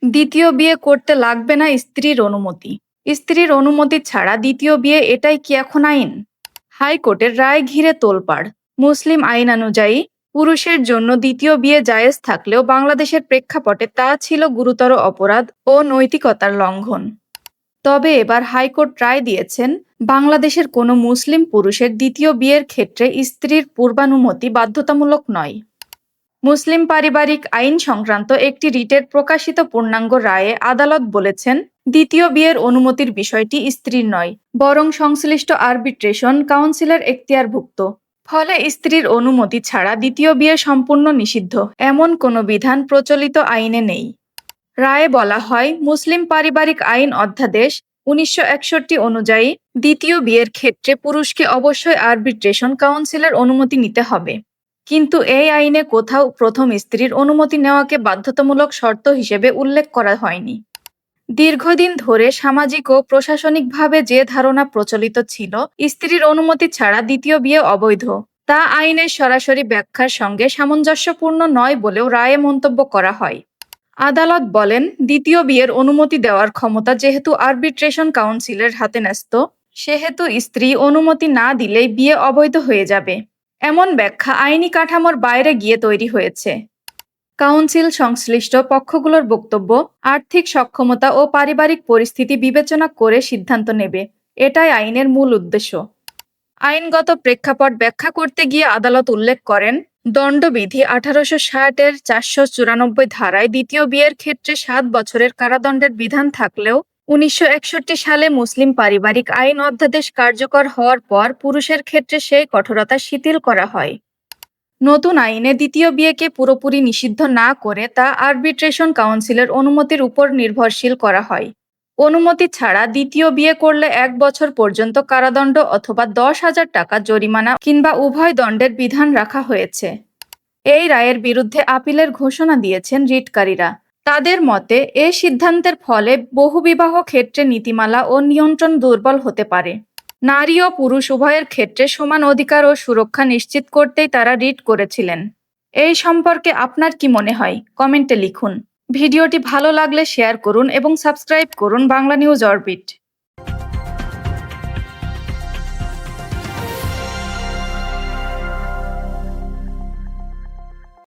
দ্বিতীয় বিয়ে করতে লাগবে না স্ত্রীর অনুমতি। স্ত্রীর অনুমতি ছাড়া দ্বিতীয় বিয়ে, এটাই কি এখন আইন? হাইকোর্টের রায় ঘিরে তোলপাড়। মুসলিম আইন অনুযায়ী পুরুষের জন্য দ্বিতীয় বিয়ে জায়েজ থাকলেও বাংলাদেশের প্রেক্ষাপটে তা ছিল গুরুতর অপরাধ ও নৈতিকতার লঙ্ঘন। তবে এবার হাইকোর্ট রায় দিয়েছেন, বাংলাদেশের কোনো মুসলিম পুরুষের দ্বিতীয় বিয়ের ক্ষেত্রে স্ত্রীর পূর্বানুমতি বাধ্যতামূলক নয়। মুসলিম পারিবারিক আইন সংক্রান্ত একটি রিটের প্রকাশিত পূর্ণাঙ্গ রায়ে আদালত বলেছেন, দ্বিতীয় বিয়ের অনুমতির বিষয়টি স্ত্রীর নয়, বরং সংশ্লিষ্ট আরবিট্রেশন কাউন্সিলের এখতিয়ারভুক্ত। ফলে স্ত্রীর অনুমতি ছাড়া দ্বিতীয় বিয়ে সম্পূর্ণ নিষিদ্ধ এমন কোনো বিধান প্রচলিত আইনে নেই। রায়ে বলা হয়, মুসলিম পারিবারিক আইন অধ্যাদেশ 1961 অনুযায়ী দ্বিতীয় বিয়ের ক্ষেত্রে পুরুষকে অবশ্যই আরবিট্রেশন কাউন্সিলের অনুমতি নিতে হবে। কিন্তু এই আইনে কোথাও প্রথম স্ত্রীর অনুমতি নেওয়াকে বাধ্যতামূলক শর্ত হিসেবে উল্লেখ করা হয়নি। দীর্ঘদিন ধরে সামাজিক ও প্রশাসনিকভাবে যে ধারণা প্রচলিত ছিল, স্ত্রীর অনুমতি ছাড়া দ্বিতীয় বিয়ে অবৈধ, তা আইনের সরাসরি ব্যাখ্যার সঙ্গে সামঞ্জস্যপূর্ণ নয় বলেও রায়ে মন্তব্য করা হয়। আদালত বলেন, দ্বিতীয় বিয়ের অনুমতি দেওয়ার ক্ষমতা যেহেতু আরবিট্রেশন কাউন্সিলের হাতে ন্যস্ত, সেহেতু স্ত্রী অনুমতি না দিলেই বিয়ে অবৈধ হয়ে যাবে, এমন ব্যাখ্যা আইনি কাঠামোর বাইরে গিয়ে তৈরি হয়েছে। কাউন্সিল সংশ্লিষ্ট পক্ষগুলোর বক্তব্য, আর্থিক সক্ষমতা ও পারিবারিক পরিস্থিতি বিবেচনা করে সিদ্ধান্ত নেবে, এটাই আইনের মূল উদ্দেশ্য। আইনগত প্রেক্ষাপট ব্যাখ্যা করতে গিয়ে আদালত উল্লেখ করেন, দণ্ডবিধি 1860-এর 494 ধারায় দ্বিতীয় বিয়ের ক্ষেত্রে 7 বছরের কারাদণ্ডের বিধান থাকলেও 1961 সালে মুসলিম পারিবারিক আইন অধ্যাদেশ কার্যকর হওয়ার পর পুরুষের ক্ষেত্রে সেই কঠোরতা শিথিল করা হয়। নতুন আইনে দ্বিতীয় বিয়েকে পুরোপুরি নিষিদ্ধ না করে তা আরবিট্রেশন কাউন্সিলের অনুমতির উপর নির্ভরশীল করা হয়। অনুমতি ছাড়া দ্বিতীয় বিয়ে করলে 1 বছর পর্যন্ত কারাদণ্ড অথবা 10,000 টাকা জরিমানা কিংবা উভয় দণ্ডের বিধান রাখা হয়েছে। এই রায়ের বিরুদ্ধে আপিলের ঘোষণা দিয়েছেন রিটকারীরা। তাদের মতে, এ সিদ্ধান্তের ফলে বহুবিবাহ ক্ষেত্রে নীতিমালা ও নিয়ন্ত্রণ দুর্বল হতে পারে। নারী ও পুরুষ উভয়ের ক্ষেত্রে সমান অধিকার ও সুরক্ষা নিশ্চিত করতেই তারা রিট করেছিলেন। এই সম্পর্কে আপনার কি মনে হয়, কমেন্টে লিখুন। ভিডিওটি ভালো লাগলে শেয়ার করুন এবং সাবস্ক্রাইব করুন বাংলা নিউজ অরবিট।